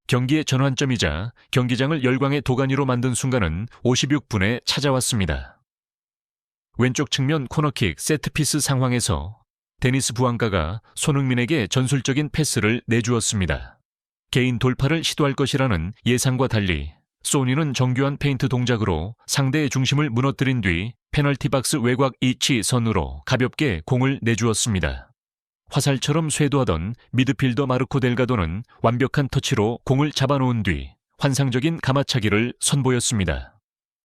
경기의 전환점이자 경기장을 열광의 도가니로 만든 순간은 56분에 찾아왔습니다. 왼쪽 측면 코너킥 세트피스 상황에서 데니스 부앙가가 손흥민에게 전술적인 패스를 내주었습니다. 개인 돌파를 시도할 것이라는 예상과 달리 소니는 정교한 페인트 동작으로 상대의 중심을 무너뜨린 뒤 페널티 박스 외곽 이치선으로 가볍게 공을 내주었습니다. 화살처럼 쇄도하던 미드필더 마르코 델가도는 완벽한 터치로 공을 잡아놓은 뒤 환상적인 가마차기를 선보였습니다.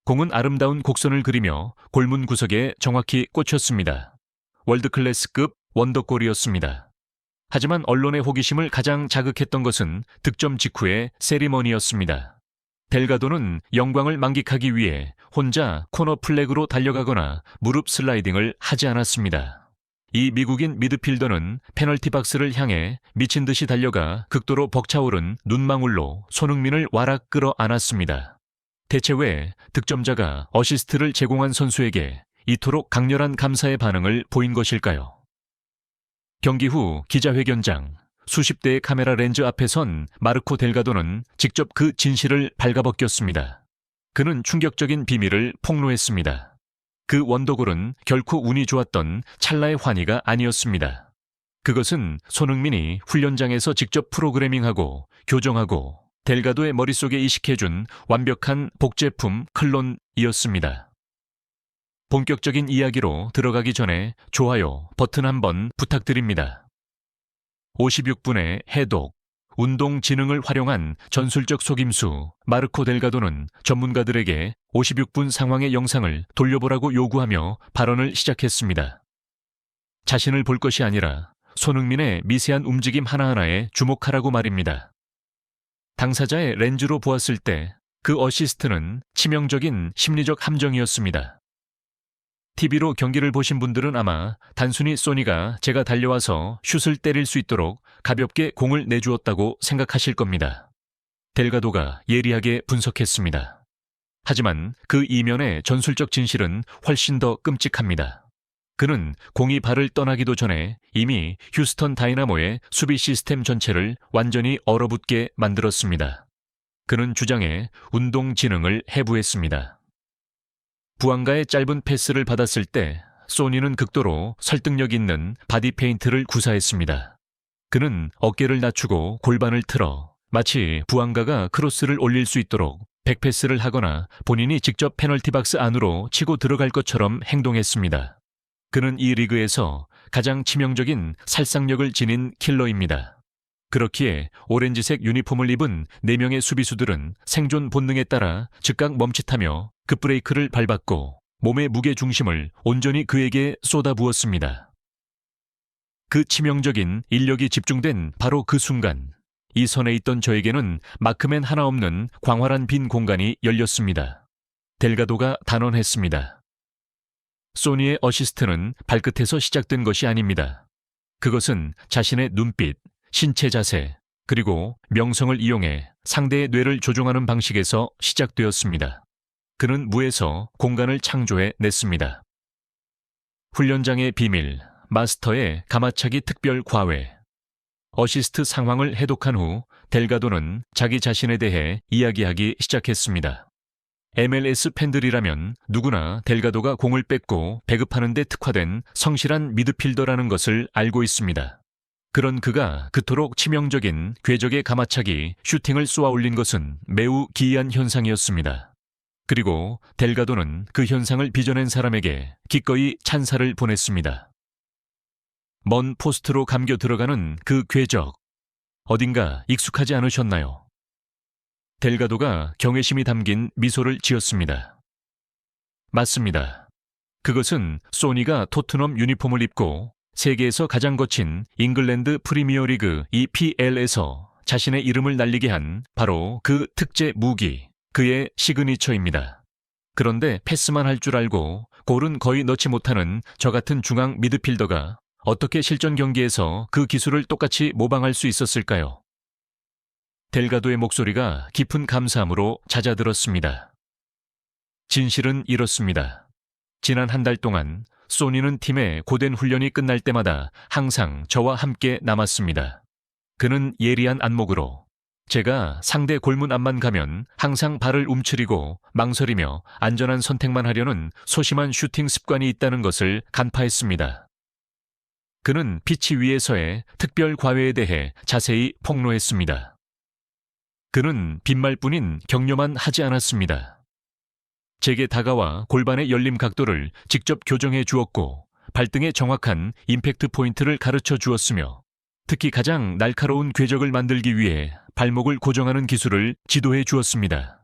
공은 아름다운 곡선을 그리며 골문 구석에 정확히 꽂혔습니다. 월드클래스급 원더골이었습니다. 하지만 언론의 호기심을 가장 자극했던 것은 득점 직후의 세리머니였습니다. 델가도는 영광을 만끽하기 위해 혼자 코너 플렉으로 달려가거나 무릎 슬라이딩을 하지 않았습니다. 이 미국인 미드필더는 페널티 박스를 향해 미친 듯이 달려가 극도로 벅차오른 눈망울로 손흥민을 와락 끌어안았습니다. 대체 왜 득점자가 어시스트를 제공한 선수에게 이토록 강렬한 감사의 반응을 보인 것일까요? 경기 후 기자회견장, 수십 대의 카메라 렌즈 앞에 선 마르코 델가도는 직접 그 진실을 발가벗겼습니다. 그는 충격적인 비밀을 폭로했습니다. 그 원더골은 결코 운이 좋았던 찰나의 환희가 아니었습니다. 그것은 손흥민이 훈련장에서 직접 프로그래밍하고 교정하고 델가도의 머릿속에 이식해준 완벽한 복제품 클론이었습니다. 본격적인 이야기로 들어가기 전에 좋아요 버튼 한번 부탁드립니다. 56분의 해독, 운동 지능을 활용한 전술적 속임수 마르코 델가도는 전문가들에게 56분 상황의 영상을 돌려보라고 요구하며 발언을 시작했습니다. 자신을 볼 것이 아니라 손흥민의 미세한 움직임 하나하나에 주목하라고 말입니다. 당사자의 렌즈로 보았을 때 그 어시스트는 치명적인 심리적 함정이었습니다. TV로 경기를 보신 분들은 아마 단순히 소니가 제가 달려와서 슛을 때릴 수 있도록 가볍게 공을 내주었다고 생각하실 겁니다. 델가도가 예리하게 분석했습니다. 하지만 그 이면의 전술적 진실은 훨씬 더 끔찍합니다. 그는 공이 발을 떠나기도 전에 이미 휴스턴 다이나모의 수비 시스템 전체를 완전히 얼어붙게 만들었습니다. 그는 주장에 운동 지능을 해부했습니다. 부앙가의 짧은 패스를 받았을 때 소니는 극도로 설득력 있는 바디 페인트를 구사했습니다. 그는 어깨를 낮추고 골반을 틀어 마치 부앙가가 크로스를 올릴 수 있도록 백패스를 하거나 본인이 직접 페널티 박스 안으로 치고 들어갈 것처럼 행동했습니다. 그는 이 리그에서 가장 치명적인 살상력을 지닌 킬러입니다. 그렇기에 오렌지색 유니폼을 입은 4명의 수비수들은 생존 본능에 따라 즉각 멈칫하며 급브레이크를 밟았고 몸의 무게 중심을 온전히 그에게 쏟아부었습니다. 그 치명적인 인력이 집중된 바로 그 순간 이 선에 있던 저에게는 마크맨 하나 없는 광활한 빈 공간이 열렸습니다. 델가도가 단언했습니다. 소니의 어시스트는 발끝에서 시작된 것이 아닙니다. 그것은 자신의 눈빛, 신체 자세, 그리고 명성을 이용해 상대의 뇌를 조종하는 방식에서 시작되었습니다. 그는 무에서 공간을 창조해 냈습니다. 훈련장의 비밀, 마스터의 가마차기 특별 과외. 어시스트 상황을 해독한 후 델가도는 자기 자신에 대해 이야기하기 시작했습니다. MLS 팬들이라면 누구나 델가도가 공을 뺏고 배급하는 데 특화된 성실한 미드필더라는 것을 알고 있습니다. 그런 그가 그토록 치명적인 궤적의 가마차기 슈팅을 쏘아 올린 것은 매우 기이한 현상이었습니다. 그리고 델가도는 그 현상을 빚어낸 사람에게 기꺼이 찬사를 보냈습니다. 먼 포스트로 감겨 들어가는 그 궤적, 어딘가 익숙하지 않으셨나요? 델가도가 경외심이 담긴 미소를 지었습니다. 맞습니다. 그것은 소니가 토트넘 유니폼을 입고 세계에서 가장 거친 잉글랜드 프리미어리그 EPL에서 자신의 이름을 날리게 한 바로 그 특제 무기, 그의 시그니처입니다. 그런데 패스만 할 줄 알고 골은 거의 넣지 못하는 저 같은 중앙 미드필더가 어떻게 실전 경기에서 그 기술을 똑같이 모방할 수 있었을까요? 델가도의 목소리가 깊은 감사함으로 잦아들었습니다. 진실은 이렇습니다. 지난 한 달 동안 소니는 팀의 고된 훈련이 끝날 때마다 항상 저와 함께 남았습니다. 그는 예리한 안목으로 제가 상대 골문 앞만 가면 항상 발을 움츠리고 망설이며 안전한 선택만 하려는 소심한 슈팅 습관이 있다는 것을 간파했습니다. 그는 피치 위에서의 특별 과외에 대해 자세히 폭로했습니다. 그는 빈말뿐인 격려만 하지 않았습니다. 제게 다가와 골반의 열림 각도를 직접 교정해 주었고 발등의 정확한 임팩트 포인트를 가르쳐 주었으며 특히 가장 날카로운 궤적을 만들기 위해 발목을 고정하는 기술을 지도해 주었습니다.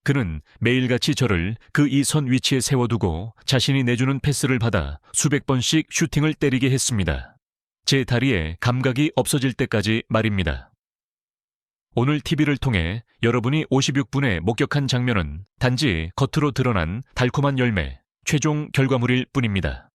그는 매일같이 저를 그 이 선 위치에 세워두고 자신이 내주는 패스를 받아 수백 번씩 슈팅을 때리게 했습니다. 제 다리에 감각이 없어질 때까지 말입니다. 오늘 TV를 통해 여러분이 56분에 목격한 장면은 단지 겉으로 드러난 달콤한 열매, 최종 결과물일 뿐입니다.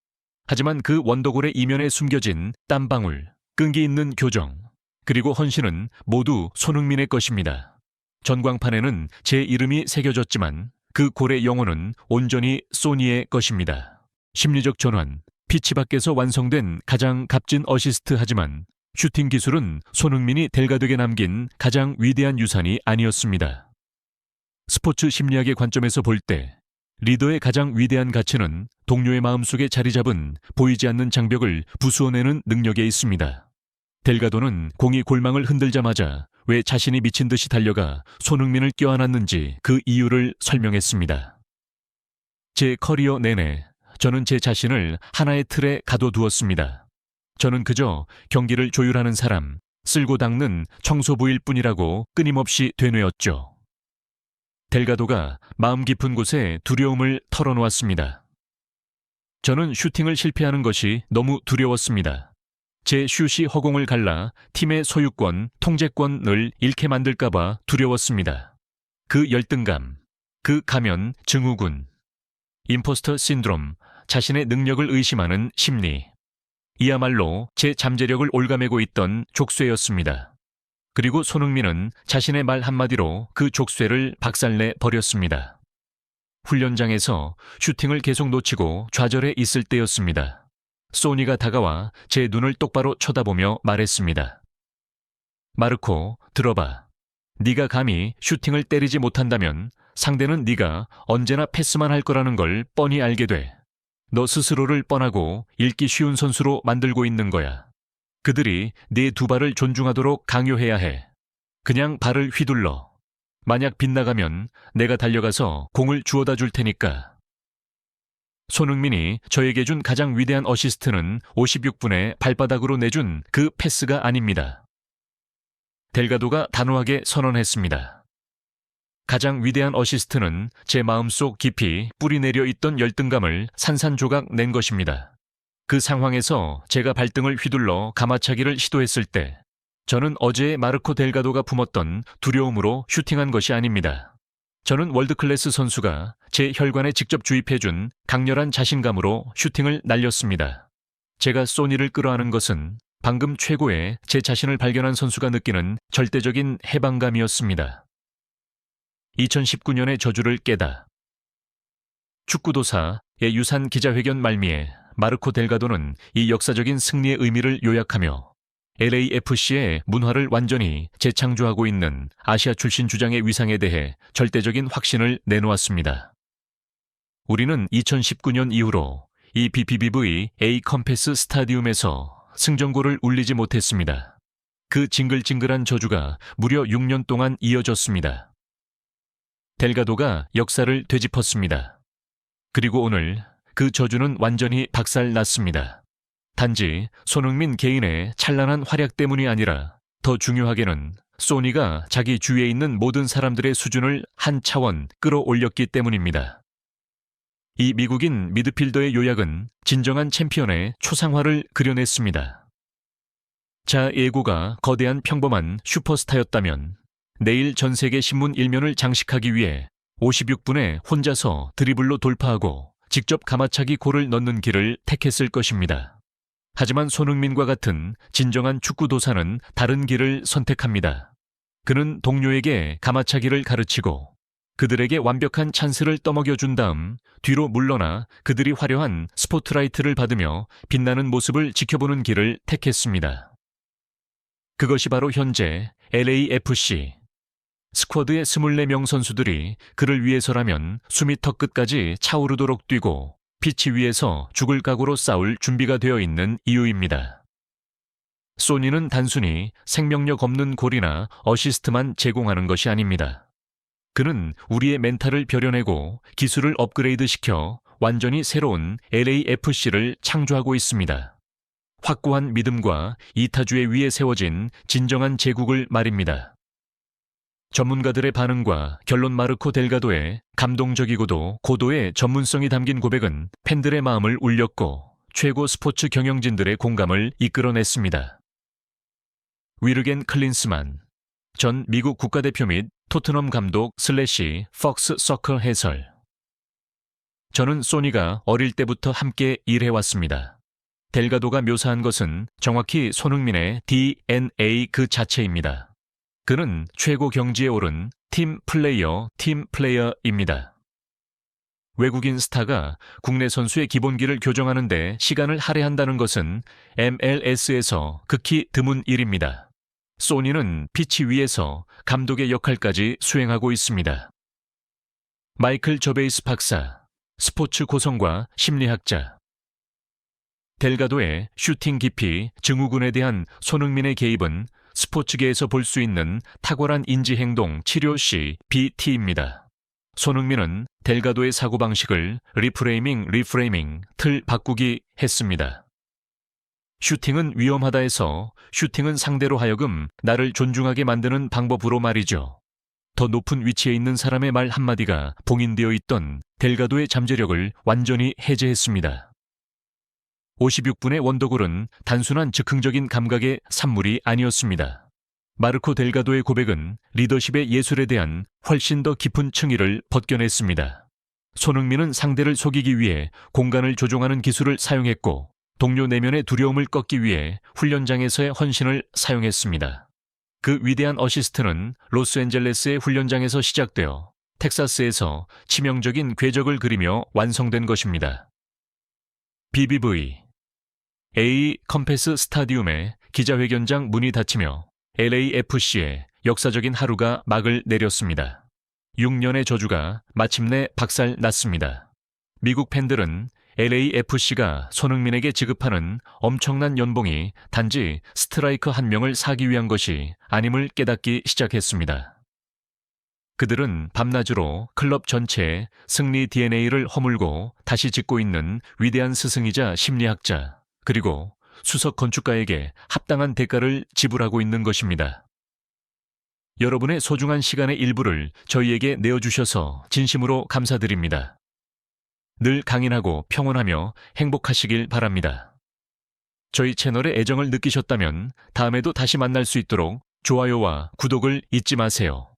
하지만 그 원더골의 이면에 숨겨진 땀방울, 끈기 있는 교정, 그리고 헌신은 모두 손흥민의 것입니다. 전광판에는 제 이름이 새겨졌지만 그 골의 영혼은 온전히 소니의 것입니다. 심리적 전환, 피치 밖에서 완성된 가장 값진 어시스트 하지만 슈팅 기술은 손흥민이 델가드에게 남긴 가장 위대한 유산이 아니었습니다. 스포츠 심리학의 관점에서 볼 때 리더의 가장 위대한 가치는 동료의 마음속에 자리 잡은 보이지 않는 장벽을 부수어내는 능력에 있습니다. 델가도는 공이 골망을 흔들자마자 왜 자신이 미친 듯이 달려가 손흥민을 껴안았는지 그 이유를 설명했습니다. 제 커리어 내내 저는 제 자신을 하나의 틀에 가둬두었습니다. 저는 그저 경기를 조율하는 사람, 쓸고 닦는 청소부일 뿐이라고 끊임없이 되뇌었죠. 델가도가 마음 깊은 곳에 두려움을 털어놓았습니다. 저는 슈팅을 실패하는 것이 너무 두려웠습니다. 제 슛이 허공을 갈라 팀의 소유권, 통제권을 잃게 만들까봐 두려웠습니다. 그 열등감, 그 가면 증후군, 임포스터 신드롬, 자신의 능력을 의심하는 심리. 이야말로 제 잠재력을 옭아매고 있던 족쇄였습니다. 그리고 손흥민은 자신의 말 한마디로 그 족쇄를 박살내 버렸습니다. 훈련장에서 슈팅을 계속 놓치고 좌절해 있을 때였습니다. 소니가 다가와 제 눈을 똑바로 쳐다보며 말했습니다. 마르코, 들어봐. 네가 감히 슈팅을 때리지 못한다면 상대는 네가 언제나 패스만 할 거라는 걸 뻔히 알게 돼. 너 스스로를 뻔하고 읽기 쉬운 선수로 만들고 있는 거야. 그들이 네 두 발을 존중하도록 강요해야 해. 그냥 발을 휘둘러. 만약 빗나가면 내가 달려가서 공을 주워다 줄 테니까. 손흥민이 저에게 준 가장 위대한 어시스트는 56분에 발바닥으로 내준 그 패스가 아닙니다. 델가도가 단호하게 선언했습니다. 가장 위대한 어시스트는 제 마음속 깊이 뿌리내려 있던 열등감을 산산조각 낸 것입니다. 그 상황에서 제가 발등을 휘둘러 가마차기를 시도했을 때 저는 어제의 마르코 델가도가 품었던 두려움으로 슈팅한 것이 아닙니다. 저는 월드클래스 선수가 제 혈관에 직접 주입해준 강렬한 자신감으로 슈팅을 날렸습니다. 제가 소니를 끌어안은 것은 방금 최고의 제 자신을 발견한 선수가 느끼는 절대적인 해방감이었습니다. 2019년의 저주를 깨다. 축구도사의 유산 기자회견 말미에 마르코 델가도는 이 역사적인 승리의 의미를 요약하며 LAFC의 문화를 완전히 재창조하고 있는 아시아 출신 주장의 위상에 대해 절대적인 확신을 내놓았습니다. 우리는 2019년 이후로 이 BBVA 컴패스 스타디움에서 승전골을 울리지 못했습니다. 그 징글징글한 저주가 무려 6년 동안 이어졌습니다. 델가도가 역사를 되짚었습니다. 그리고 오늘 그 저주는 완전히 박살났습니다. 단지 손흥민 개인의 찬란한 활약 때문이 아니라 더 중요하게는 소니가 자기 주위에 있는 모든 사람들의 수준을 한 차원 끌어올렸기 때문입니다. 이 미국인 미드필더의 요약은 진정한 챔피언의 초상화를 그려냈습니다. 자 예고가 거대한 평범한 슈퍼스타였다면 내일 전 세계 신문 일면을 장식하기 위해 56분에 혼자서 드리블로 돌파하고 직접 가마차기 골을 넣는 길을 택했을 것입니다. 하지만 손흥민과 같은 진정한 축구도사는 다른 길을 선택합니다. 그는 동료에게 가마차기를 가르치고 그들에게 완벽한 찬스를 떠먹여준 다음 뒤로 물러나 그들이 화려한 스포트라이트를 받으며 빛나는 모습을 지켜보는 길을 택했습니다. 그것이 바로 현재 LAFC, 스쿼드의 24명 선수들이 그를 위해서라면 숨이 턱끝까지 차오르도록 뛰고 피치 위에서 죽을 각오로 싸울 준비가 되어 있는 이유입니다. 소니는 단순히 생명력 없는 골이나 어시스트만 제공하는 것이 아닙니다. 그는 우리의 멘탈을 벼려내고 기술을 업그레이드시켜 완전히 새로운 LAFC를 창조하고 있습니다. 확고한 믿음과 이타주의 위에 세워진 진정한 제국을 말입니다. 전문가들의 반응과 결론 마르코 델가도의 감동적이고도 고도의 전문성이 담긴 고백은 팬들의 마음을 울렸고 최고 스포츠 경영진들의 공감을 이끌어냈습니다. 위르겐 클린스만, 전 미국 국가대표 및 토트넘 감독 슬래시 퍽스 서클 해설. 저는 소니가 어릴 때부터 함께 일해왔습니다. 델가도가 묘사한 것은 정확히 손흥민의 DNA 그 자체입니다. 그는 최고 경지에 오른 팀 플레이어입니다. 외국인 스타가 국내 선수의 기본기를 교정하는 데 시간을 할애한다는 것은 MLS에서 극히 드문 일입니다. 소니는 피치 위에서 감독의 역할까지 수행하고 있습니다. 마이클 저베이스 박사, 스포츠 고성과 심리학자. 델가도의 슈팅 깊이 증후군에 대한 손흥민의 개입은 스포츠계에서 볼 수 있는 탁월한 인지행동 치료 CBT입니다. 손흥민은 델가도의 사고방식을 리프레이밍, 틀 바꾸기 했습니다. 슈팅은 위험하다에서 슈팅은 상대로 하여금 나를 존중하게 만드는 방법으로 말이죠. 더 높은 위치에 있는 사람의 말 한마디가 봉인되어 있던 델가도의 잠재력을 완전히 해제했습니다. 56분의 원더골은 단순한 즉흥적인 감각의 산물이 아니었습니다. 마르코 델가도의 고백은 리더십의 예술에 대한 훨씬 더 깊은 층위를 벗겨냈습니다. 손흥민은 상대를 속이기 위해 공간을 조종하는 기술을 사용했고 동료 내면의 두려움을 꺾기 위해 훈련장에서의 헌신을 사용했습니다. 그 위대한 어시스트는 로스앤젤레스의 훈련장에서 시작되어 텍사스에서 치명적인 궤적을 그리며 완성된 것입니다. BBV A 컴패스 스타디움의 기자회견장 문이 닫히며 LAFC의 역사적인 하루가 막을 내렸습니다. 6년의 저주가 마침내 박살 났습니다. 미국 팬들은 LAFC가 손흥민에게 지급하는 엄청난 연봉이 단지 스트라이커 한 명을 사기 위한 것이 아님을 깨닫기 시작했습니다. 그들은 밤낮으로 클럽 전체의 승리 DNA를 허물고 다시 짓고 있는 위대한 스승이자 심리학자, 그리고 수석 건축가에게 합당한 대가를 지불하고 있는 것입니다. 여러분의 소중한 시간의 일부를 저희에게 내어주셔서 진심으로 감사드립니다. 늘 강인하고 평온하며 행복하시길 바랍니다. 저희 채널에 애정을 느끼셨다면 다음에도 다시 만날 수 있도록 좋아요와 구독을 잊지 마세요.